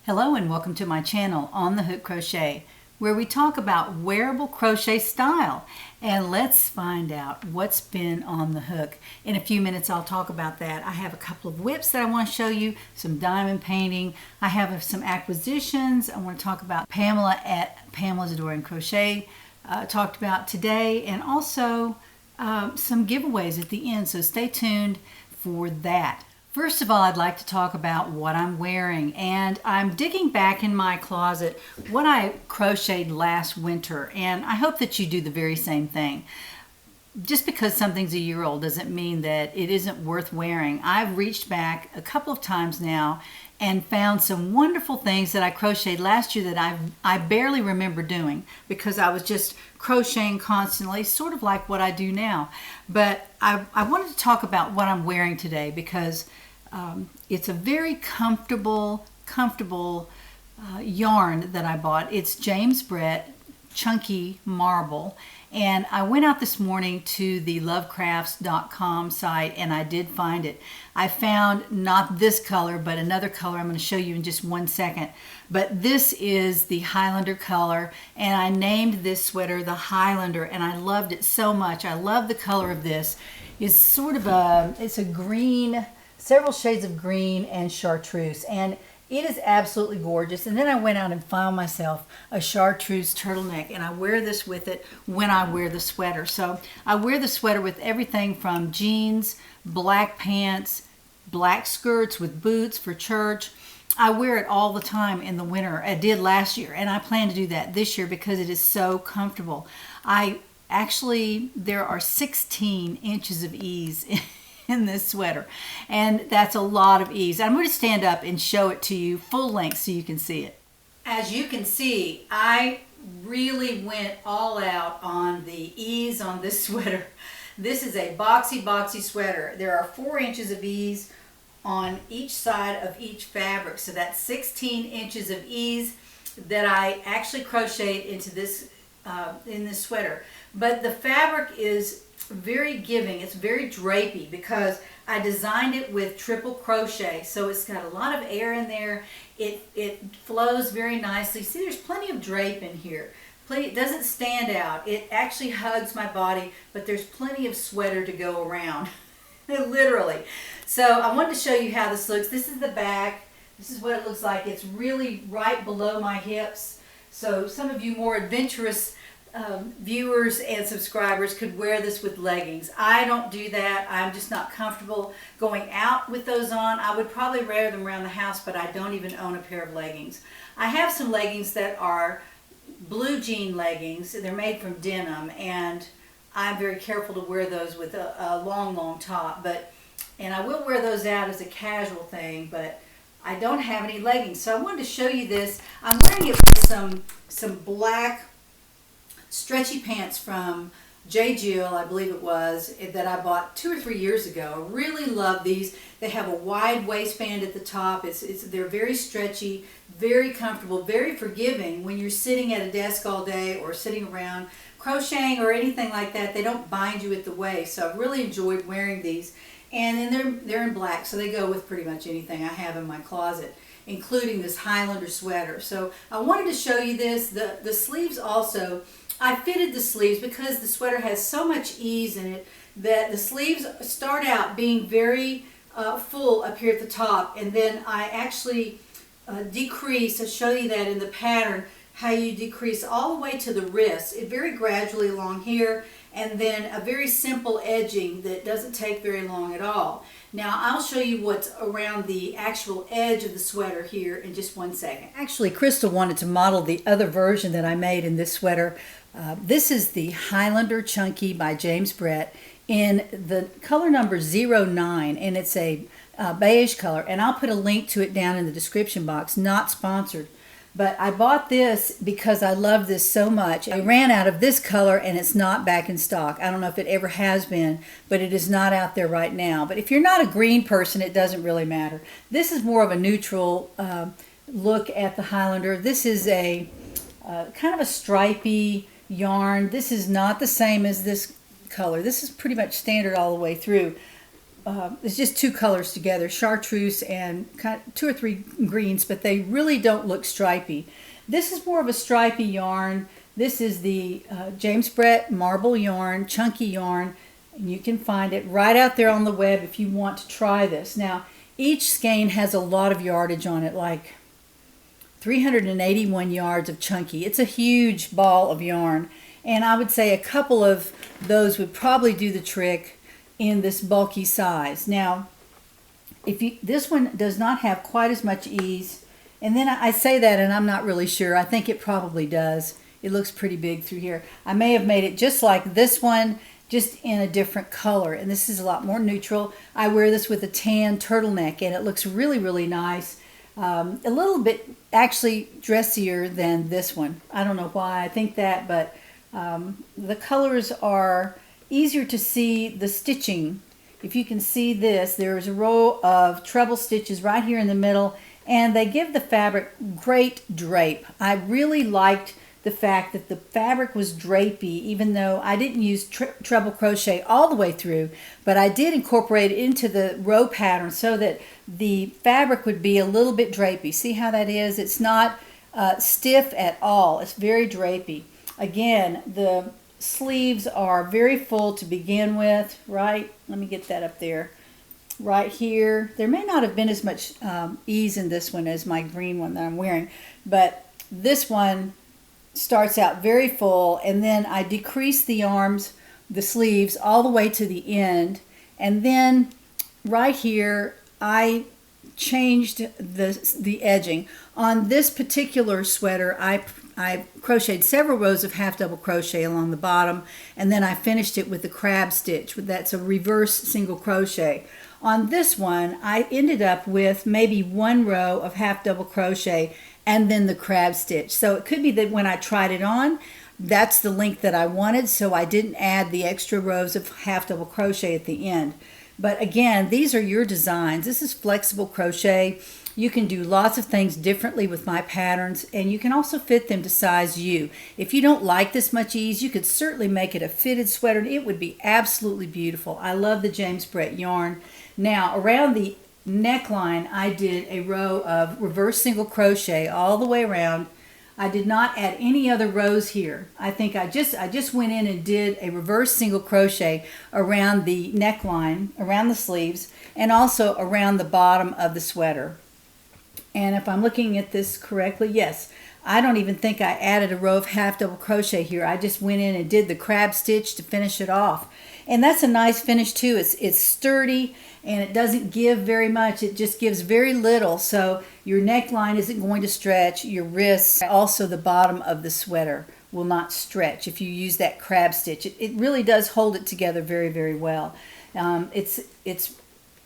Hello and welcome to my channel on the Hook Crochet, where we talk about wearable crochet style. And let's find out what's been on the hook. In a few minutes I'll talk about that. I have a couple of whips that I want to show you, some diamond painting. I have some acquisitions. I want to talk about Pamela at Pamela's Adoring Crochet talked about today, and also some giveaways at the end, so stay tuned for that. First of all, I'd like to talk about what I'm wearing, and I'm digging back in my closet what I crocheted last winter, and I hope that you do the very same thing. Just because something's a year old doesn't mean that it isn't worth wearing. I've reached back a couple of times now and found some wonderful things that I crocheted last year that I barely remember doing because I was just crocheting constantly, sort of like what I do now. But I wanted to talk about what I'm wearing today because it's a very comfortable yarn that I bought. It's James Brett Chunky Marble. And I went out this morning to the lovecrafts.com site and I did find it. I found not this color, but another color I'm going to show you in just one second. But this is the Highlander color, and I named this sweater the Highlander, and I loved it so much. I love the color of this. It's sort of it's a green, several shades of green and chartreuse, and it is absolutely gorgeous. And then I went out and found myself a chartreuse turtleneck, and I wear this with it when I wear the sweater. So I wear the sweater with everything from jeans, black pants, black skirts with boots for church. I wear it all the time in the winter. I did last year, and I plan to do that this year because it is so comfortable. There are 16 inches of ease in this sweater, and that's a lot of ease. I'm going to stand up and show it to you full length so you can see it. As you can see, I really went all out on the ease on this sweater. This is a boxy sweater. There are 4 inches of ease on each side of each fabric, so that's 16 inches of ease that I actually crocheted into this in this sweater. But the fabric is very giving. It's very drapey because I designed it with triple crochet, so it's got a lot of air in there. It flows very nicely. See, there's plenty of drape in here. It doesn't stand out. It actually hugs my body, but there's plenty of sweater to go around. Literally. So I wanted to show you how this looks. This is the back. This is what it looks like. It's really right below my hips. So some of you more adventurous viewers and subscribers could wear this with leggings. I don't do that. I'm just not comfortable going out with those on. I would probably wear them around the house, but I don't even own a pair of leggings. I have some leggings that are blue jean leggings. They're made from denim, and I'm very careful to wear those with a long top, and I will wear those out as a casual thing, but I don't have any leggings. So I wanted to show you this. I'm wearing it with some black stretchy pants from J. Jill, I believe it was, that I bought 2 or 3 years ago. I really love these. They have a wide waistband at the top. They're very stretchy, very comfortable, very forgiving when you're sitting at a desk all day or sitting around crocheting or anything like that. They don't bind you at the waist, so I've really enjoyed wearing these. And then they're in black, so they go with pretty much anything I have in my closet, including this Highlander sweater. So I wanted to show you this. The sleeves also, I fitted the sleeves because the sweater has so much ease in it that the sleeves start out being very full up here at the top, and then I actually decrease. I'll show you that in the pattern, how you decrease all the way to the wrist, very gradually along here, and then a very simple edging that doesn't take very long at all. Now I'll show you what's around the actual edge of the sweater here in just one second. Actually, Crystal wanted to model the other version that I made in this sweater. This is the Highlander Chunky by James Brett in the color number 09, and it's a beige color, and I'll put a link to it down in the description box. Not sponsored. But I bought this because I love this so much. I ran out of this color and it's not back in stock. I don't know if it ever has been, but it is not out there right now. But if you're not a green person, it doesn't really matter. This is more of a neutral look at the Highlander. This is a kind of a stripy yarn. This is not the same as this color. This is pretty much standard all the way through. it's just two colors together, chartreuse and kind of 2 or 3 greens, but they really don't look stripy. This is more of a stripy yarn. This is the James Brett marble yarn, chunky yarn, and you can find it right out there on the web if you want to try this. Now, each skein has a lot of yardage on it, like 381 yards of chunky. It's a huge ball of yarn, and I would say a couple of those would probably do the trick in this bulky size. Now, this one does not have quite as much ease, and then I say that and I'm not really sure. I think it probably does. It looks pretty big through here. I may have made it just like this one, just in a different color, and this is a lot more neutral. I wear this with a tan turtleneck, and it looks really, really nice. A little bit actually dressier than this one. I don't know why I think that, but the colors are easier to see. The stitching, if you can see this, there's a row of treble stitches right here in the middle, and they give the fabric great drape. I really liked the fact that the fabric was drapey, even though I didn't use treble crochet all the way through, but I did incorporate it into the row pattern so that the fabric would be a little bit drapey. See how that is? It's not stiff at all. It's very drapey. Again, the sleeves are very full to begin with, right? Let me get that up there. Right here. There may not have been as much ease in this one as my green one that I'm wearing, but this one starts out very full, and then I decrease the arms, the sleeves, all the way to the end, and then right here I changed the edging. On this particular sweater, I crocheted several rows of half double crochet along the bottom, and then I finished it with the crab stitch. That's a reverse single crochet. On this one, I ended up with maybe 1 row of half double crochet and then the crab stitch. So it could be that when I tried it on, that's the length that I wanted, so I didn't add the extra rows of half double crochet at the end. But again, these are your designs. This is flexible crochet. You can do lots of things differently with my patterns, and you can also fit them to size you. If you don't like this much ease, you could certainly make it a fitted sweater, and it would be absolutely beautiful. I love the James Brett yarn. Now, around the neckline, I did a row of reverse single crochet all the way around. I did not add any other rows here. I think I just went in and did a reverse single crochet around the neckline, around the sleeves, and also around the bottom of the sweater. And if I'm looking at this correctly, yes, I don't even think I added a row of half double crochet here. I just went in and did the crab stitch to finish it off. And that's a nice finish too. It's sturdy, and it doesn't give very much. It just gives very little, so your neckline isn't going to stretch. Your wrists, also the bottom of the sweater, will not stretch if you use that crab stitch. It really does hold it together very, very well. It's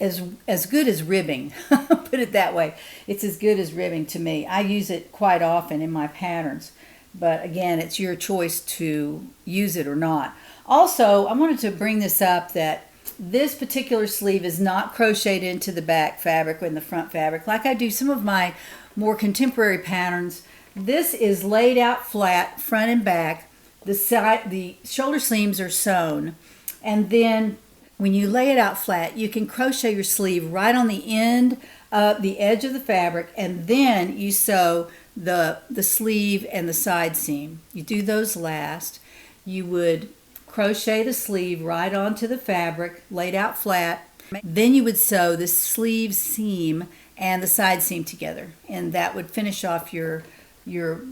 as good as ribbing. Put it that way. It's as good as ribbing to me. I use it quite often in my patterns, but again, it's your choice to use it or not. Also, I wanted to bring this up that this particular sleeve is not crocheted into the back fabric or in the front fabric like I do some of my more contemporary patterns. This is laid out flat, front and back. The shoulder seams are sewn, and then when you lay it out flat, you can crochet your sleeve right on the end of the edge of the fabric, and then you sew the sleeve and the side seam. You do those last. You would crochet the sleeve right onto the fabric, laid out flat. Then you would sew the sleeve seam and the side seam together, and that would finish off your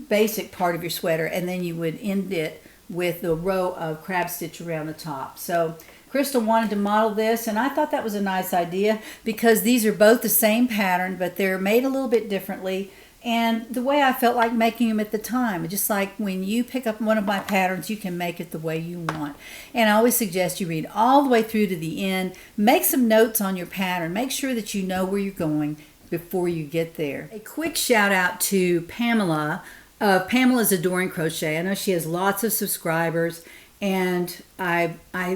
basic part of your sweater, and then you would end it with the row of crab stitch around the top. So Crystal wanted to model this, and I thought that was a nice idea because these are both the same pattern, but they're made a little bit differently. And the way I felt like making them at the time, just like when you pick up one of my patterns, you can make it the way you want. And I always suggest you read all the way through to the end. Make some notes on your pattern. Make sure that you know where you're going before you get there. A quick shout out to Pamela of Pamela's Adoring Crochet. I know she has lots of subscribers, and I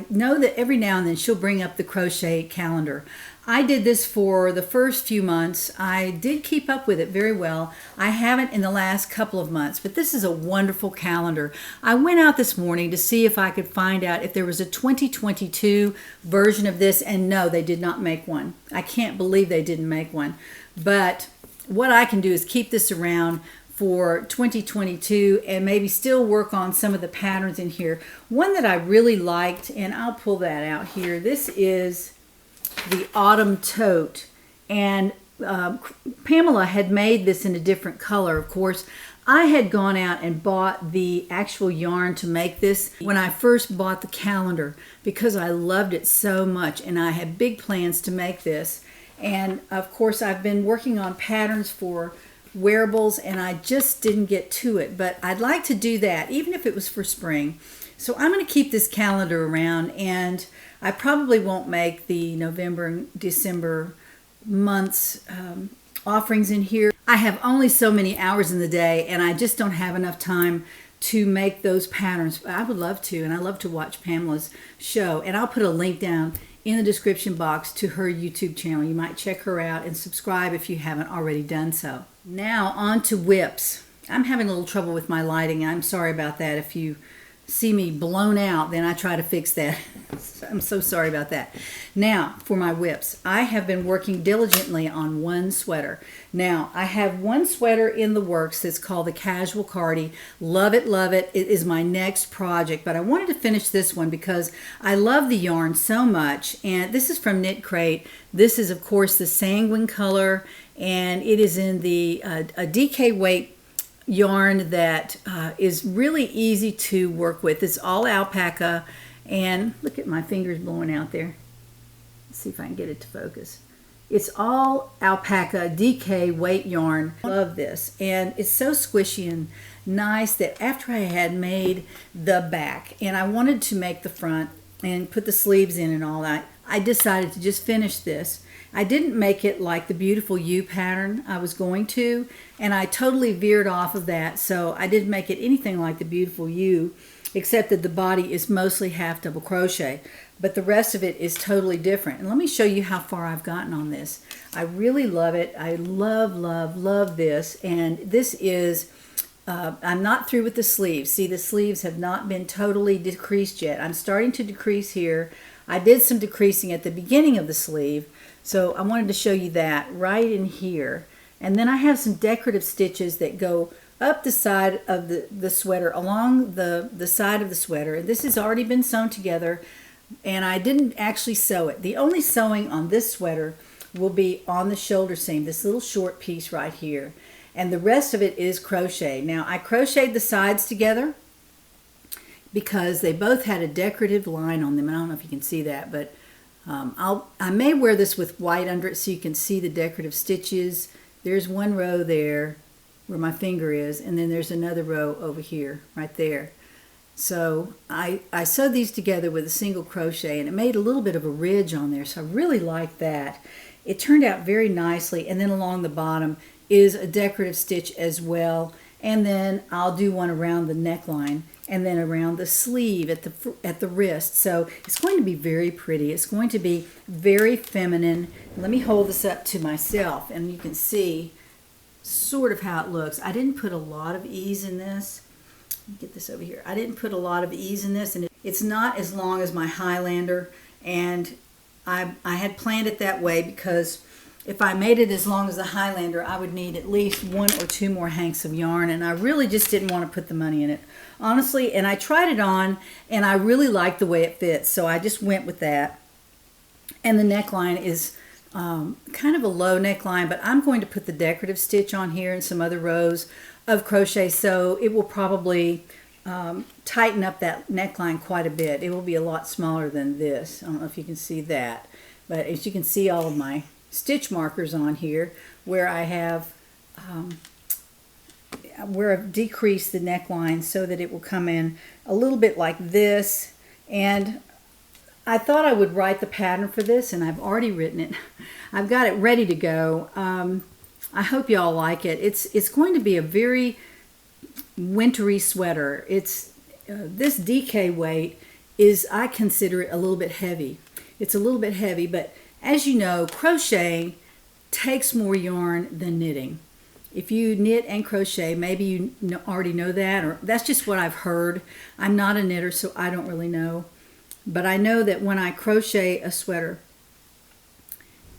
know that every now and then she'll bring up the crochet calendar. I did this for the first few months. I did keep up with it very well. I haven't in the last couple of months, but this is a wonderful calendar. I went out this morning to see if I could find out if there was a 2022 version of this, and no, they did not make one. I can't believe they didn't make one. But what I can do is keep this around for 2022 and maybe still work on some of the patterns in here. One that I really liked, and I'll pull that out here. This is the Autumn Tote, and Pamela had made this in a different color. Of course, I had gone out and bought the actual yarn to make this when I first bought the calendar because I loved it so much, and I had big plans to make this. And of course, I've been working on patterns for wearables, and I just didn't get to it, but I'd like to do that even if it was for spring. So I'm going to keep this calendar around, and I probably won't make the November and December months offerings in here. I have only so many hours in the day, and I just don't have enough time to make those patterns. I would love to, and I love to watch Pamela's show, and I'll put a link down in the description box to her YouTube channel. You might check her out and subscribe if you haven't already done so. Now on to whips. I'm having a little trouble with my lighting. I'm sorry about that. If you see me blown out, then I try to fix that. I'm so sorry about that. Now, for my whips, I have been working diligently on one sweater. Now, I have one sweater in the works that's called the Casual Cardi. Love it, love it. It is my next project, but I wanted to finish this one because I love the yarn so much, and this is from Knit Crate. This is, of course, the sanguine color, and it is in the a DK weight yarn that is really easy to work with. It's all alpaca, and look at my fingers blowing out there. Let's see if I can get it to focus. It's all alpaca DK weight yarn. Love this, and it's so squishy and nice that after I had made the back and I wanted to make the front and put the sleeves in and all that, I decided to just finish this. I didn't make it like the beautiful U pattern I was going to, and I totally veered off of that, so I didn't make it anything like the beautiful U, except that the body is mostly half double crochet, but the rest of it is totally different. And let me show you how far I've gotten on this. I really love it. I love, love, love this, and this is I'm not through with the sleeves. See, the sleeves have not been totally decreased yet. I'm starting to decrease here. I did some decreasing at the beginning of the sleeve, so I wanted to show you that right in here. And then I have some decorative stitches that go up the side of the sweater, along the side of the sweater. This has already been sewn together, and I didn't actually sew it. The only sewing on this sweater will be on the shoulder seam, this little short piece right here. And the rest of it is crochet. Now, I crocheted the sides together because they both had a decorative line on them. I don't know if you can see that, but I may wear this with white under it so you can see the decorative stitches. There's one row there where my finger is, and then there's another row over here, right there. So I sewed these together with a single crochet, and it made a little bit of a ridge on there, so I really like that. It turned out very nicely, and then along the bottom is a decorative stitch as well, and then I'll do one around the neckline and then around the sleeve at the wrist. So it's going to be very pretty. It's going to be very feminine. Let me hold this up to myself and you can see sort of how it looks. I didn't put a lot of ease in this. Let me get this over here. I didn't put a lot of ease in this, and it's not as long as my Highlander, and I had planned it that way because if I made it as long as the Highlander, I would need at least 1 or 2 more hanks of yarn, and I really just didn't want to put the money in it, honestly. And I tried it on, and I really liked the way it fits, so I just went with that. And the neckline is kind of a low neckline, but I'm going to put the decorative stitch on here and some other rows of crochet, so it will probably tighten up that neckline quite a bit. It will be a lot smaller than this. I don't know if you can see that, but as you can see all of my stitch markers on here where I have where I've decreased the neckline so that it will come in a little bit like this. And I thought I would write the pattern for this, and I've already written it. I've got it ready to go. I hope y'all like it. It's going to be a very wintry sweater. It's this DK weight is, I consider it a little bit heavy. It's a little bit heavy, but as you know, crochet takes more yarn than knitting. If you knit and crochet, maybe you already know that, or that's just what I've heard. I'm not a knitter, so I don't really know. But I know that when I crochet a sweater,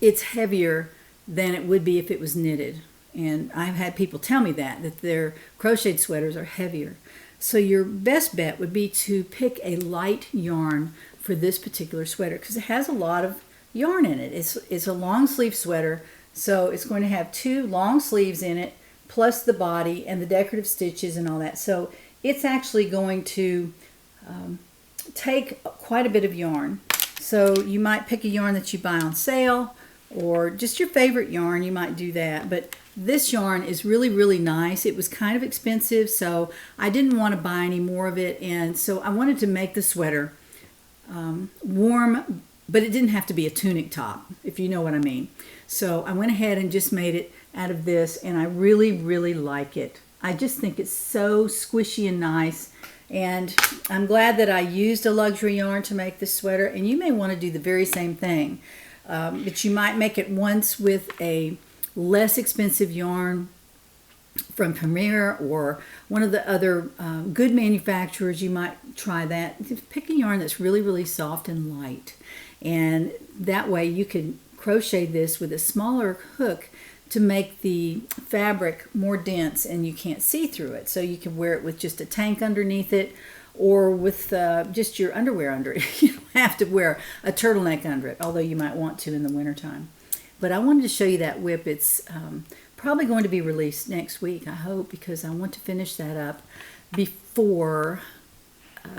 it's heavier than it would be if it was knitted. And I've had people tell me that their crocheted sweaters are heavier. So your best bet would be to pick a light yarn for this particular sweater because it has a lot of yarn in it. It's a long sleeve sweater, so it's going to have 2 long sleeves in it, plus the body and the decorative stitches and all that. So it's actually going to take quite a bit of yarn. So you might pick a yarn that you buy on sale, or just your favorite yarn. You might do that. But this yarn is really, really nice. It was kind of expensive, so I didn't want to buy any more of it. And so I wanted to make the sweater warm, but it didn't have to be a tunic top, if you know what I mean. So I went ahead and just made it out of this, and I really, really like it. I just think it's so squishy and nice. And I'm glad that I used a luxury yarn to make this sweater, and you may want to do the very same thing. But you might make it once with a less expensive yarn from Premier or one of the other good manufacturers. You might try that. Pick a yarn that's really, really soft and light. And that way you can crochet this with a smaller hook to make the fabric more dense and you can't see through it. So you can wear it with just a tank underneath it, or with just your underwear under it. You don't have to wear a turtleneck under it, although you might want to in the wintertime. But I wanted to show you that whip. It's probably going to be released next week, I hope, because I want to finish that up before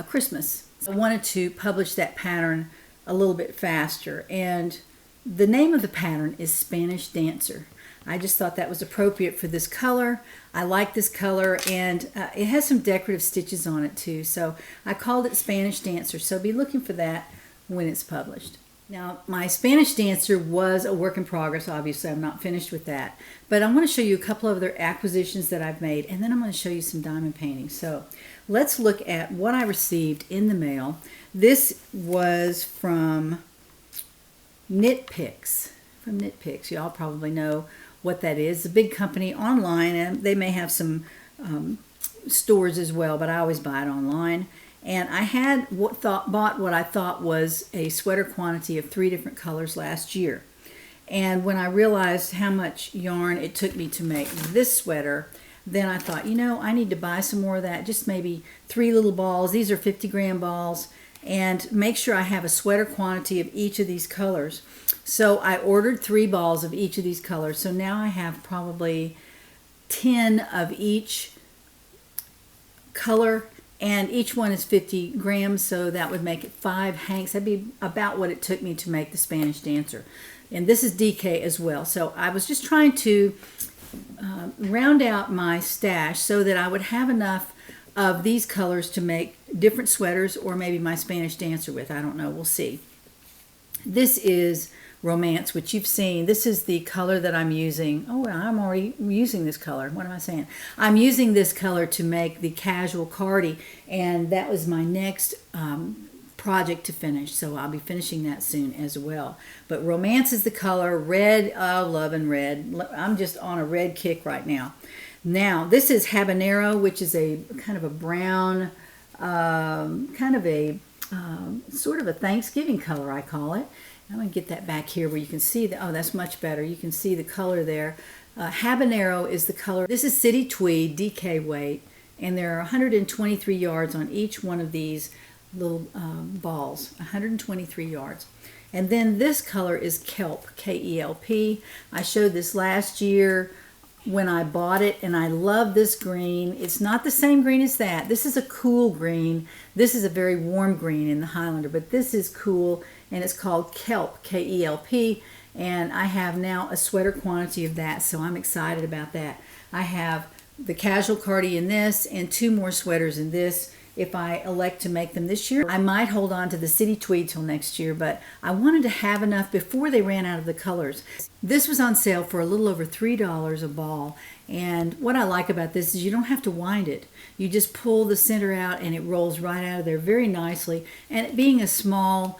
Christmas. I wanted to publish that pattern a little bit faster, and the name of the pattern is Spanish Dancer. I just thought that was appropriate for this color. I like this color, and it has some decorative stitches on it too. So I called it Spanish Dancer. So be looking for that when it's published. Now, my Spanish Dancer was a work in progress. Obviously, I'm not finished with that. But I want to show you a couple of other acquisitions that I've made, and then I'm going to show you some diamond painting. So let's look at what I received in the mail. This was from Knit Picks. From Knit Picks. Y'all probably know what that is. A big company online, and they may have some stores as well, but I always buy it online. And I had bought what I thought was a sweater quantity of 3 different colors last year. And when I realized how much yarn it took me to make this sweater, then I thought, you know, I need to buy some more of that, just maybe 3 little balls. These are 50-gram balls, and make sure I have a sweater quantity of each of these colors. So I ordered 3 balls of each of these colors. So now I have probably 10 of each color, and each one is 50 grams, so that would make it 5 hanks. That'd be about what it took me to make the Spanish Dancer. And this is DK as well. So I was just trying to round out my stash so that I would have enough of these colors to make different sweaters, or maybe my Spanish Dancer with. I don't know. We'll see. This is Romance, which you've seen. This is the color that I'm using. Oh, I'm already using this color. What am I saying? I'm using this color to make the casual cardi, and that was my next project to finish, so I'll be finishing that soon as well. But Romance is the color. Red, loving red. I'm just on a red kick right now. Now, this is Habanero, which is a kind of a brown, kind of a sort of a Thanksgiving color, I call it. I'm going to get that back here where you can see the, oh, that's much better. You can see the color there. Habanero is the color. This is City Tweed, DK weight, and there are 123 yards on each one of these little balls, 123 yards. And then this color is Kelp, K-E-L-P. I showed this last year when I bought it, and I love this green. It's not the same green as that. This is a cool green. This is a very warm green in the Highlander, but this is cool, and it's called Kelp, K-E-L-P, and I have now a sweater quantity of that, so I'm excited about that. I have the casual cardi in this and 2 more sweaters in this. If I elect to make them this year, I might hold on to the City Tweed till next year, but I wanted to have enough before they ran out of the colors. This was on sale for a little over $3 a ball, and what I like about this is you don't have to wind it. You just pull the center out and it rolls right out of there very nicely, and it being a small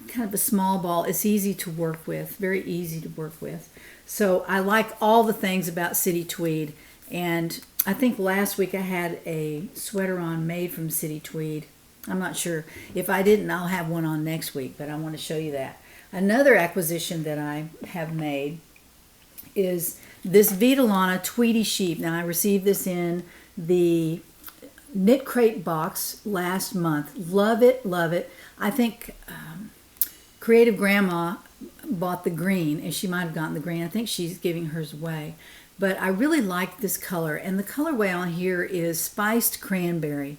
kind of a small ball. It's easy to work with, very easy to work with. So I like all the things about City Tweed. And I think last week I had a sweater on made from City Tweed. I'm not sure. If I didn't, I'll have one on next week, but I want to show you that. Another acquisition that I have made is this Vitalana Tweedy Sheep. Now, I received this in the Knit Crate box last month. Love it, love it. I think Creative Grandma bought the green, and she might have gotten the green. I think she's giving hers away. But I really like this color, and the colorway on here is Spiced Cranberry.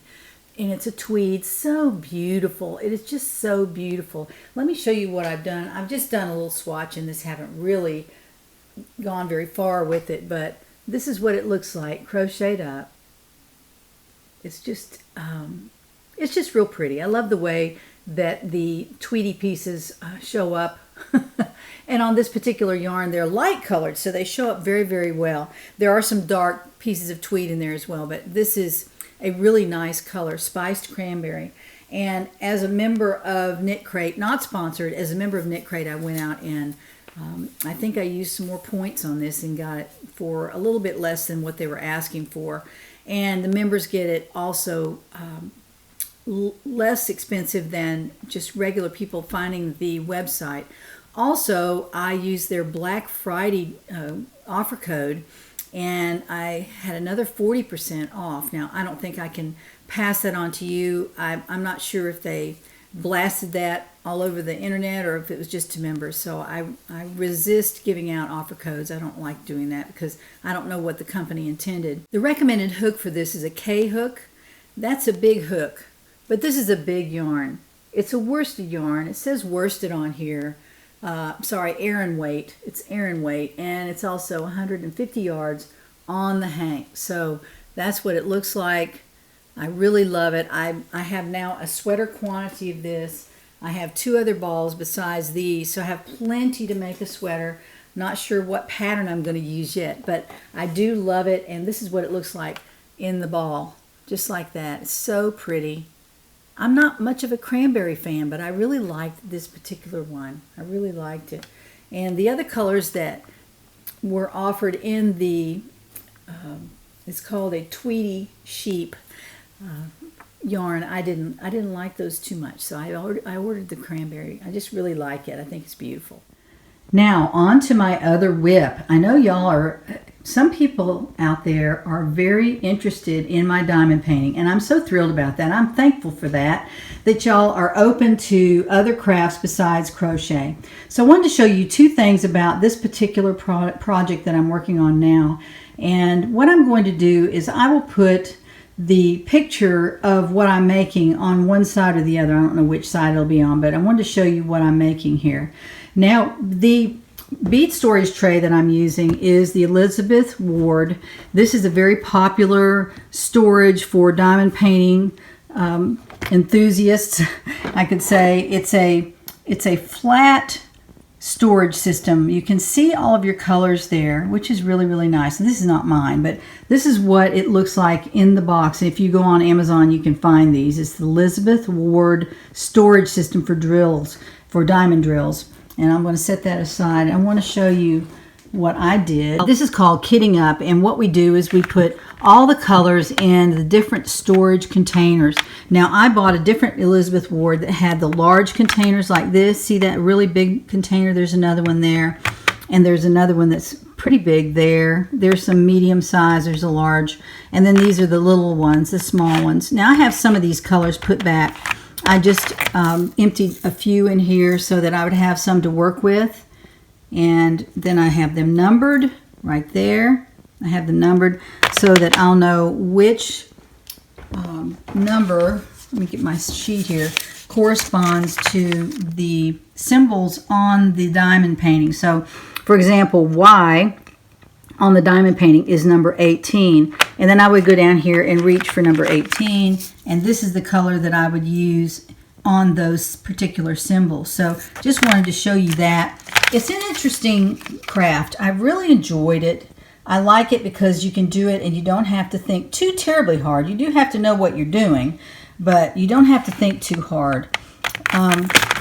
And it's a tweed, so beautiful. It is just so beautiful. Let me show you what I've done. I've just done a little swatch in this, haven't really gone very far with it, but this is what it looks like, crocheted up. It's just real pretty. I love the way that the tweedy pieces show up. And on this particular yarn, they're light colored, so they show up very, very well. There are some dark pieces of tweed in there as well, but this is a really nice color, Spiced Cranberry. And as a member of Knit Crate, not sponsored, as a member of Knit Crate, I went out and I think I used some more points on this and got it for a little bit less than what they were asking for. And the members get it also less expensive than just regular people finding the website. Also, I used their Black Friday offer code, and I had another 40% off. Now, I don't think I can pass that on to you. I'm not sure if they blasted that all over the internet or if it was just to members. So I resist giving out offer codes. I don't like doing that because I don't know what the company intended. The recommended hook for this is a K hook. That's a big hook, but this is a big yarn. It's a worsted yarn. It says worsted on here. Sorry, Aran weight. It's Aran weight, and it's also 150 yards on the hank. So that's what it looks like. I really love it. I have now a sweater quantity of this. I have 2 other balls besides these, so I have plenty to make a sweater. Not sure what pattern I'm going to use yet, but I do love it, and this is what it looks like in the ball, just like that. It's so pretty. I'm not much of a cranberry fan, but I really liked this particular one. I really liked it. And the other colors that were offered in the, it's called a Tweedy Sheep yarn. I didn't like those too much, so I ordered the cranberry. I just really like it. I think it's beautiful. Now, on to my other whip. I know y'all are, some people out there are very interested in my diamond painting, and I'm so thrilled about that. I'm thankful for that y'all are open to other crafts besides crochet. So I wanted to show you 2 things about this particular project that I'm working on now. And what I'm going to do is I will put the picture of what I'm making on one side or the other. I don't know which side it'll be on, but I wanted to show you what I'm making here. Now, the bead storage tray that I'm using is the Elizabeth Ward. This is a very popular storage for diamond painting enthusiasts. I could say it's a flat storage system. You can see all of your colors there, which is really, really nice. And this is not mine, but this is what it looks like in the box. If you go on Amazon, you can find these. It's the Elizabeth Ward storage system for drills, for diamond drills. And I'm going to set that aside. I want to show you what I did. This is called kitting up, and what we do is we put all the colors in the different storage containers. Now, I bought a different Elizabeth Ward that had the large containers like this. See that really big container? There's another one there, and there's another one that's pretty big there. There's some medium size, there's a large, and then these are the little ones, the small ones. Now, I have some of these colors put back. I just emptied a few in here so that I would have some to work with. And then I have them numbered right there. I have them numbered so that I'll know which number, let me get my sheet here, corresponds to the symbols on the diamond painting. So, for example, Y on the diamond painting is number 18. And then I would go down here and reach for number 18. And this is the color that I would use on those particular symbols. So just wanted to show you that. It's an interesting craft. I really enjoyed it. I like it because you can do it and you don't have to think too terribly hard. You do have to know what you're doing, but you don't have to think too hard.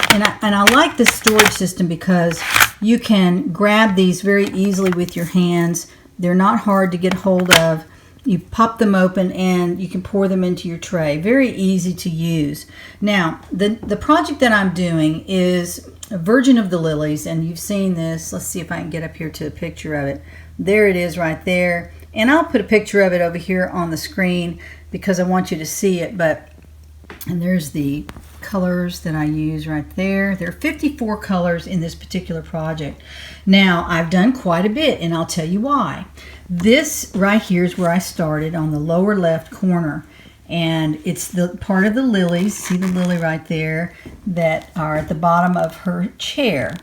And I like this storage system because you can grab these very easily with your hands. They're not hard to get hold of. You pop them open and you can pour them into your tray. Very easy to use. Now, the project that I'm doing is a Virgin of the Lilies, and you've seen this. Let's see if I can get up here to a picture of it. There it is right there. And I'll put a picture of it over here on the screen because I want you to see it. And there's the colors that I use right there. There are 54 colors in this particular project. Now, I've done quite a bit, and I'll tell you why. This right here is where I started, on the lower left corner. And it's the part of the lilies, see the lily right there, that are at the bottom of her chair.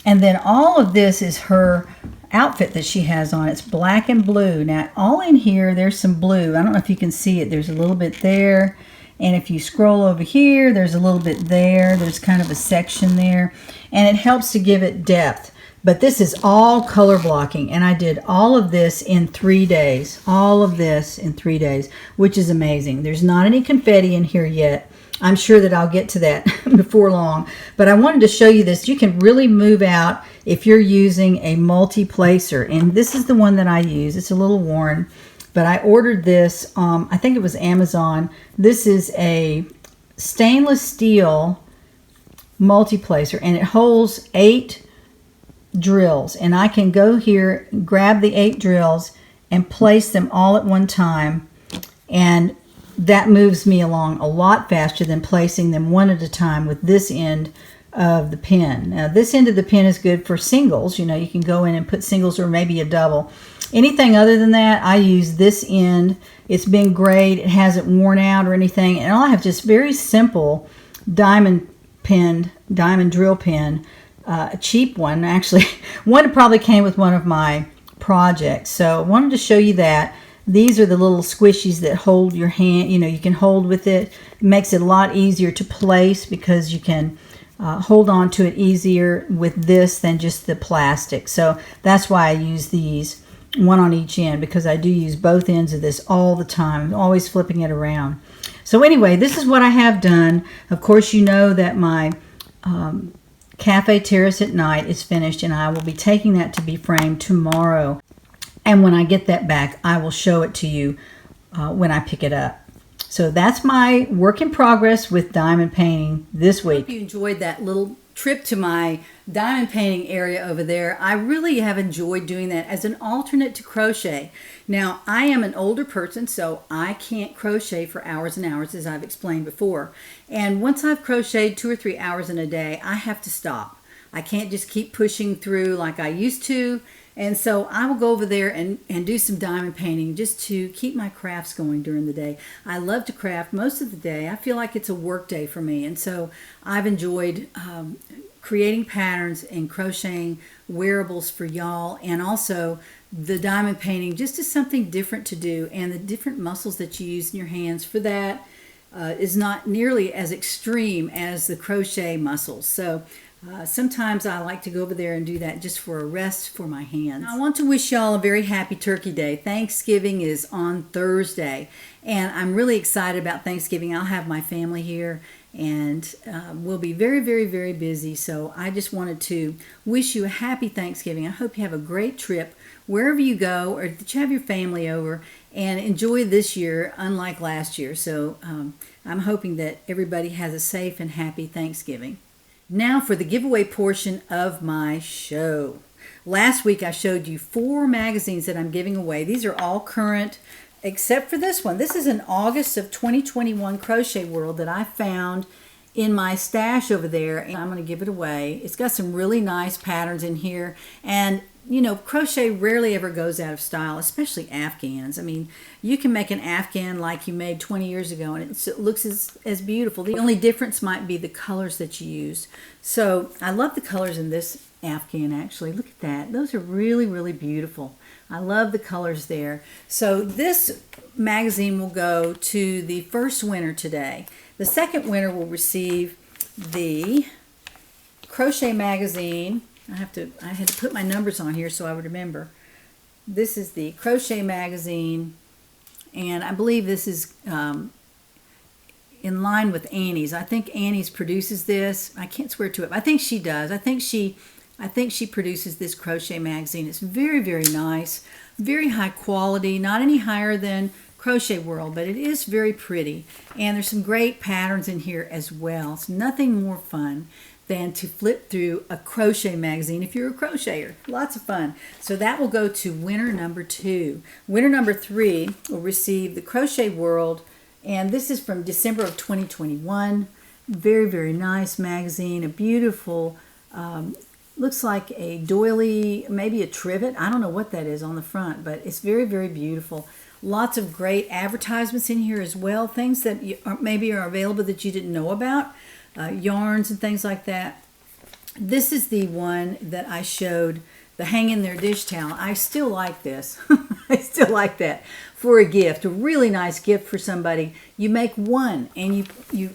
And then all of this is her outfit that she has on. It's black and blue. Now, all in here, there's some blue. I don't know if you can see it. There's a little bit there. And if you scroll over here, there's a little bit there. There's kind of a section there. And it helps to give it depth. But this is all color blocking. And I did all of this in 3 days. All of this in 3 days, which is amazing. There's not any confetti in here yet. I'm sure that I'll get to that before long. But I wanted to show you this. You can really move out if you're using a multi-placer. And this is the one that I use. It's a little worn. But I ordered this, I think it was Amazon. This is a stainless steel multi-placer, and it holds 8 drills. And I can go here, grab the 8 drills, and place them all at one time. And that moves me along a lot faster than placing them one at a time with this end of the pin. Now, this end of the pin is good for singles. You know, you can go in and put singles or maybe a double. Anything other than that, I use this end. It's been great. It hasn't worn out or anything. And I have just very simple diamond drill pin, a cheap one. Actually, one probably came with one of my projects. So I wanted to show you that. These are the little squishies that hold your hand. You know, you can hold with it. It makes it a lot easier to place because you can hold on to it easier with this than just the plastic. So that's why I use these, one on each end, because I do use both ends of this all the time. I'm always flipping it around. So anyway, this is what I have done. Of course, you know that my Cafe Terrace at Night is finished, and I will be taking that to be framed tomorrow. And when I get that back, I will show it to you when I pick it up. So that's my work in progress with diamond painting this week. I hope you enjoyed that little trip to my diamond painting area over there. I really have enjoyed doing that as an alternate to crochet. Now, I am an older person, so I can't crochet for hours and hours, as I've explained before. And once I've crocheted 2 or 3 hours in a day, I have to stop. I can't just keep pushing through like I used to. And so I will go over there and do some diamond painting just to keep my crafts going during the day. I love to craft most of the day. I feel like it's a work day for me. And so I've enjoyed creating patterns and crocheting wearables for y'all, and also the diamond painting just as something different to do. And the different muscles that you use in your hands for that is not nearly as extreme as the crochet muscles. So sometimes I like to go over there and do that just for a rest for my hands. I want to wish y'all a very happy Turkey Day. Thanksgiving is on Thursday, and I'm really excited about Thanksgiving. I'll have my family here, and we'll be very, very, very busy. So I just wanted to wish you a happy Thanksgiving. I hope you have a great trip wherever you go, or that you have your family over, and enjoy this year unlike last year. So I'm hoping that everybody has a safe and happy Thanksgiving. Now for the giveaway portion of my show. Last week I showed you 4 magazines that I'm giving away. These are all current except for this one. This is an August of 2021 Crochet World that I found in my stash over there, and I'm going to give it away. It's got some really nice patterns in here, and you know, crochet rarely ever goes out of style, especially Afghans. I mean, you can make an Afghan like you made 20 years ago, and it looks as beautiful. The only difference might be the colors that you use. So I love the colors in this Afghan, actually. Look at that. Those are really, really beautiful. I love the colors there. So this magazine will go to the first winner today. The second winner will receive the Crochet Magazine. I had to put my numbers on here so I would remember. This is the Crochet Magazine, and I believe this is in line with Annie's. I think Annie's produces this. I can't swear to it. I think she does. I think she produces this crochet magazine. It's very, very nice, very high quality, not any higher than Crochet World, but it is very pretty. And there's some great patterns in here as well. It's nothing more fun than to flip through a crochet magazine if you're a crocheter. Lots of fun. So that will go to winner number 2. Winner number 3 will receive the Crochet World, and this is from December of 2021. Very, very nice magazine. A beautiful, looks like a doily, maybe a trivet. I don't know what that is on the front, but it's very, very beautiful. Lots of great advertisements in here as well. Things that maybe are available that you didn't know about. Yarns and things like that. This is the one that I showed, the hang in there dish towel. I still like this. I still like that for a gift, a really nice gift for somebody. You make one, and you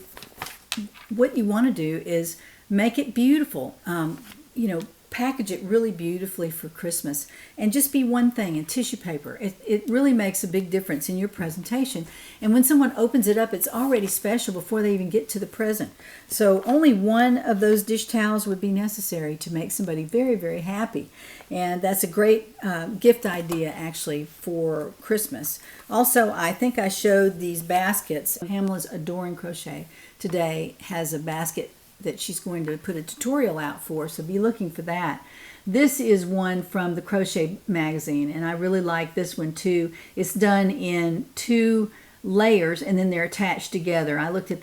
what you want to do is make it beautiful. You know, package it really beautifully for Christmas, and just be one thing in tissue paper. It really makes a big difference in your presentation, and when someone opens it up, it's already special before they even get to the present. So only one of those dish towels would be necessary to make somebody very, very happy, and that's a great gift idea actually for Christmas. Also, I think I showed these baskets. Pamela's Adoring Crochet today has a basket that she's going to put a tutorial out for, so be looking for that. This is one from the Crochet magazine, and I really like this one too. It's done in 2 layers, and then they're attached together. I looked at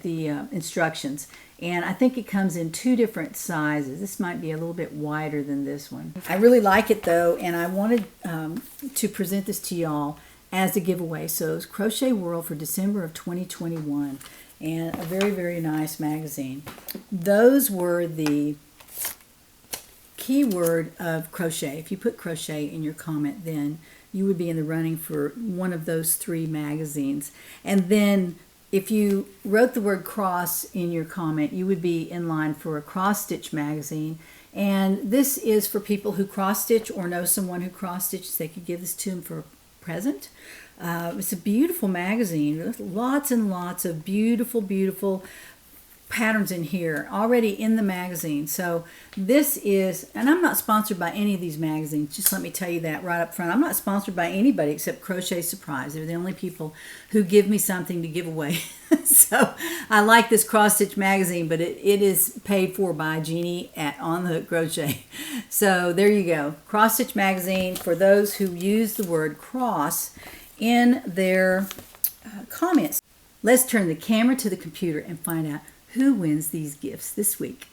the instructions, and I think it comes in 2 different sizes. This might be a little bit wider than this one. I really like it though, and I wanted to present this to y'all as a giveaway. So it's Crochet World for December of 2021. And a very, very nice magazine. Those were the keyword of crochet. If you put crochet in your comment, then you would be in the running for one of those 3 magazines. And then if you wrote the word cross in your comment, you would be in line for a cross stitch magazine. And this is for people who cross stitch or know someone who cross stitches. They could give this to them for a present. It's a beautiful magazine with lots and lots of beautiful, beautiful patterns in here already in the magazine. So this is, and I'm not sponsored by any of these magazines, just let me tell you that right up front. I'm not sponsored by anybody except Crochet Surprise. They're the only people who give me something to give away. So I like this cross stitch magazine, but it is paid for by Jeannie at On the Hook Crochet. So there you go, cross stitch magazine for those who use the word cross in their comments. Let's turn the camera to the computer and find out who wins these gifts this week.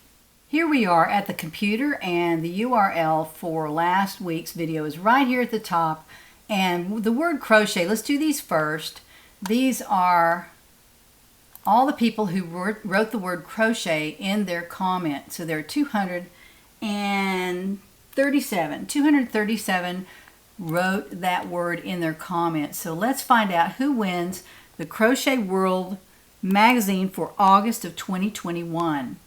Here we are at the computer, and the URL for last week's video is right here at the top. And the word crochet, let's do these first. These are all the people who wrote the word crochet in their comment. So there are 237 wrote that word in their comments. So let's find out who wins the Crochet World magazine for August of 2021.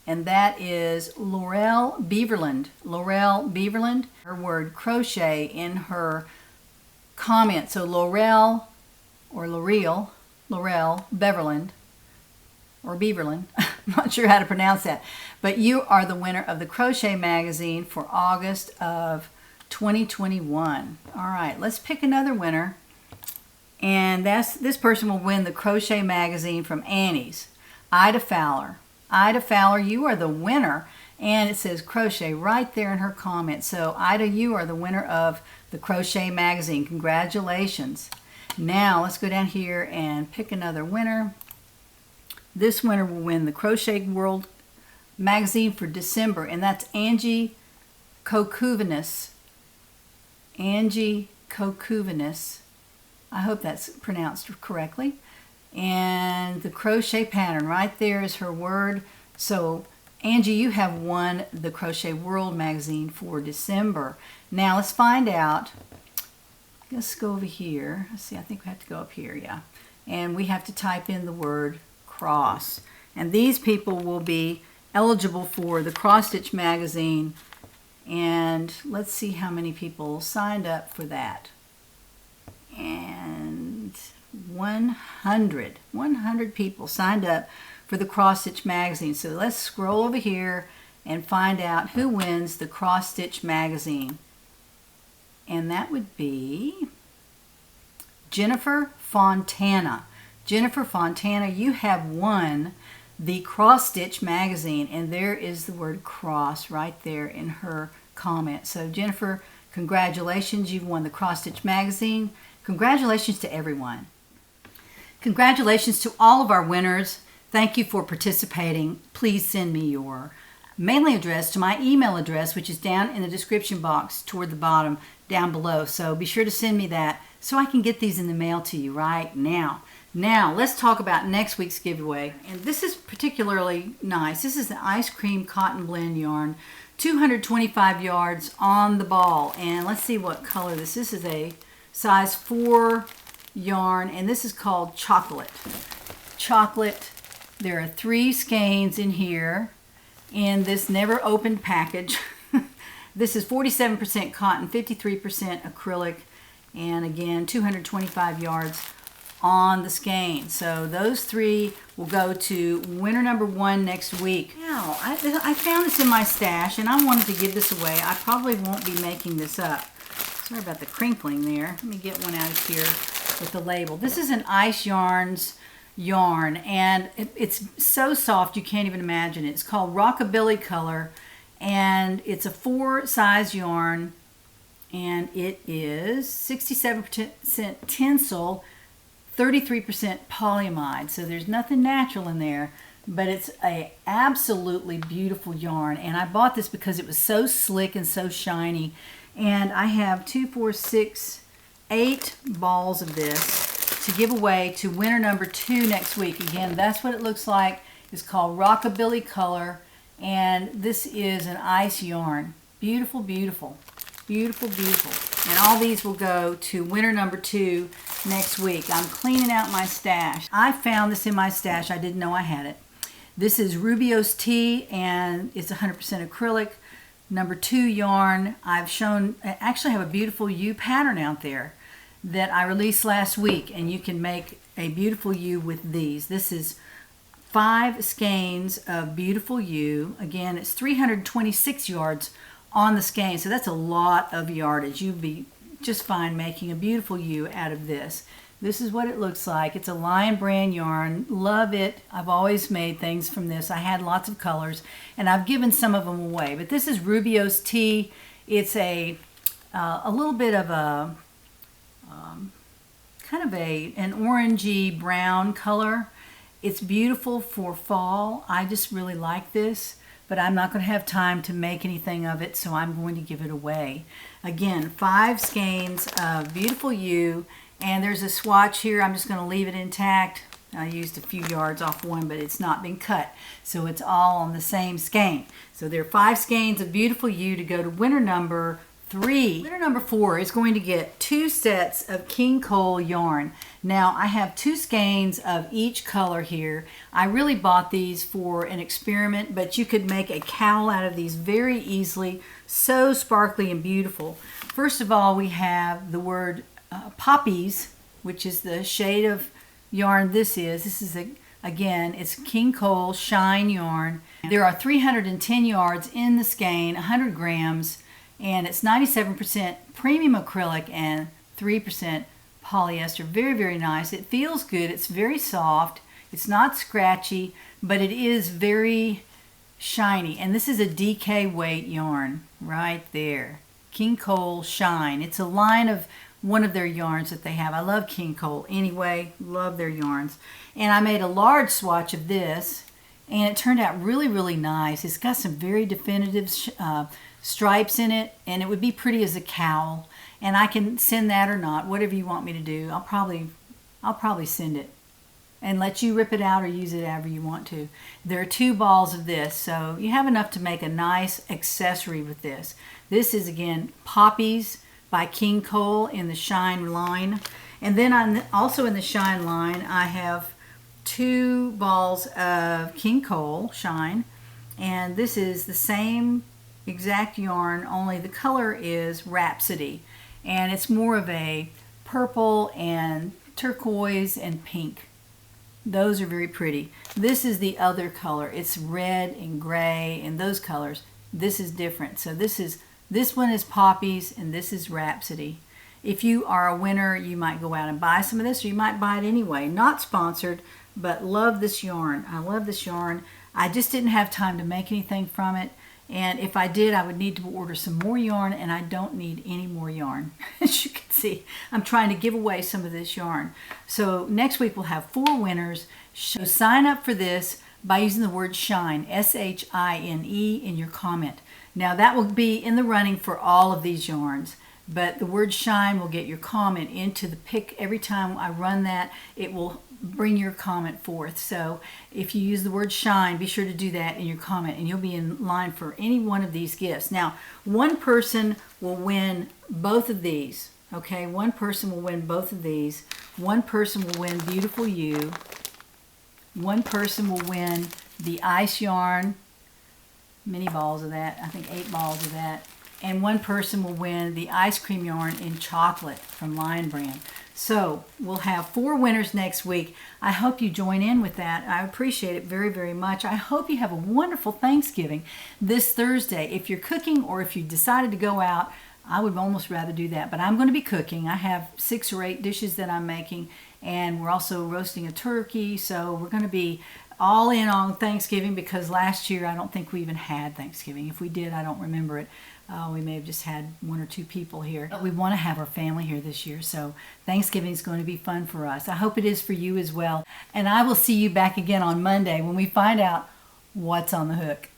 And that is Laurel Beaverland. Laurel Beaverland, her word crochet in her comment. So Laurel Beverland, or Beaverland, I'm not sure how to pronounce that, but you are the winner of the Crochet magazine for August of 2021. All right, let's pick another winner. And this person will win the Crochet magazine from Annie's. Ida Fowler. Ida Fowler, you are the winner. And it says crochet right there in her comment. So Ida, you are the winner of the Crochet magazine. Congratulations. Now let's go down here and pick another winner. This winner will win the Crochet World magazine for December. And that's Angie Kokuvenis. Angie Kokuvenis. I hope that's pronounced correctly. And the crochet pattern right there is her word. So Angie, you have won the Crochet World magazine for December. Now let's find out. Let's go over here. Let's see, I think we have to go up here, yeah. And we have to type in the word cross. And these people will be eligible for the Cross Stitch magazine. And let's see how many people signed up for that. And 100 people signed up for the Cross Stitch magazine. So let's scroll over here and find out who wins the Cross Stitch magazine. And that would be Jennifer Fontana. Jennifer Fontana, you have won the Cross Stitch magazine, and there is the word cross right there in her comment. So Jennifer, congratulations, you've won the Cross Stitch magazine. Congratulations to everyone. Congratulations to all of our winners. Thank you for participating. Please send me your mailing address to my email address, which is down in the description box toward the bottom down below. So be sure to send me that so I can get these in the mail to you right now. Now let's talk about next week's giveaway. And this is particularly nice. This is the Ice Cream Cotton Blend yarn, 225 yards on the ball. And let's see what color this is. This is a size 4 yarn, and this is called Chocolate. Chocolate. There are 3 skeins in here in this never opened package. This is 47% cotton, 53% acrylic, and again 225 yards on the skein. So those 3 will go to winner number 1 next week. Now I found this in my stash and I wanted to give this away. I probably won't be making this up. Sorry about the crinkling there. Let me get one out of here with the label. This is an Ice Yarns yarn, and it's so soft you can't even imagine it. It's called Rockabilly Color, and it's a 4 size yarn, and it is 67% tinsel, 33% polyamide. So there's nothing natural in there, but it's a absolutely beautiful yarn. And I bought this because it was so slick and so shiny. And I have 8 balls of this to give away to winner number 2 next week. Again, that's what it looks like. It's called Rockabilly Color, and this is an ice yarn. Beautiful, beautiful, beautiful, beautiful. And all these will go to winner number 2 next week. I'm cleaning out my stash. I found this in my stash. I didn't know I had it. This is Rubio's Tea, and it's 100% acrylic. Number 2 yarn. I've shown, I actually have a beautiful U pattern out there that I released last week, and you can make a beautiful U with these. This is 5 skeins of beautiful U. Again, it's 326 yards on the skein, so that's a lot of yardage. You'd be just fine making a beautiful U out of this. This is what it looks like. It's a Lion brand yarn. Love it. I've always made things from this. I had lots of colors, and I've given some of them away. But this is Rubio's Tea. It's a little bit of a kind of an orangey brown color. It's beautiful for fall. I just really like this, but I'm not going to have time to make anything of it, so I'm going to give it away. Again, 5 skeins of beautiful U, and there's a swatch here. I'm just going to leave it intact. I used a few yards off one, but it's not been cut, so it's all on the same skein. So there are 5 skeins of beautiful U to go to winner number 3. Winner number 4 is going to get 2 sets of King Cole yarn. Now I have 2 skeins of each color here. I really bought these for an experiment, but you could make a cowl out of these very easily. So sparkly and beautiful. First of all, we have the word Poppies, which is the shade of yarn this is. This is again, it's King Cole Shine yarn. There are 310 yards in the skein, 100 grams. And it's 97% premium acrylic and 3% polyester. Very, very nice. It feels good. It's very soft. It's not scratchy, but it is very shiny. And this is a DK weight yarn right there. King Cole Shine. It's a line of one of their yarns that they have. I love King Cole anyway. Love their yarns. And I made a large swatch of this, and it turned out really, really nice. It's got some very definitive stripes in it, and it would be pretty as a cowl. And I can send that or not, whatever you want me to do. I'll probably send it and let you rip it out or use it however you want to. There are 2 balls of this, so you have enough to make a nice accessory with this. This is again Poppies by King Cole in the Shine line. And then also in the Shine line, I have 2 balls of King Cole Shine, and this is the same exact yarn, only the color is Rhapsody, and it's more of a purple and turquoise and pink. Those are very pretty. This is the other color. It's red and gray and those colors. This is different. So this one is Poppies and this is Rhapsody. If you are a winner, you might go out and buy some of this, or you might buy it anyway. Not sponsored, but love this yarn. I love this yarn. I just didn't have time to make anything from it. And if I did, I would need to order some more yarn, and I don't need any more yarn. As you can see, I'm trying to give away some of this yarn. So next week we'll have 4 winners. So sign up for this by using the word SHINE, S-H-I-N-E, in your comment. Now that will be in the running for all of these yarns, but the word SHINE will get your comment into the pick. Every time I run that, it will bring your comment forth. So if you use the word SHINE, be sure to do that in your comment, and you'll be in line for any one of these gifts. Now, one person will win both of these. Okay, one person will win both of these. One person will win Beautiful You. One person will win the ice yarn, many balls of that, I think 8 balls of that. And one person will win the ice cream yarn in chocolate from Lion Brand. So we'll have 4 winners next week. I hope you join in with that. I appreciate it very, very much. I hope you have a wonderful Thanksgiving this Thursday. If you're cooking or if you decided to go out, I would almost rather do that. But I'm going to be cooking. I have 6 or 8 dishes that I'm making, and we're also roasting a turkey. So we're going to be all in on Thanksgiving, because last year I don't think we even had Thanksgiving. If we did, I don't remember it. We may have just had 1 or 2 people here. But we want to have our family here this year, so Thanksgiving is going to be fun for us. I hope it is for you as well. And I will see you back again on Monday when we find out what's on the hook.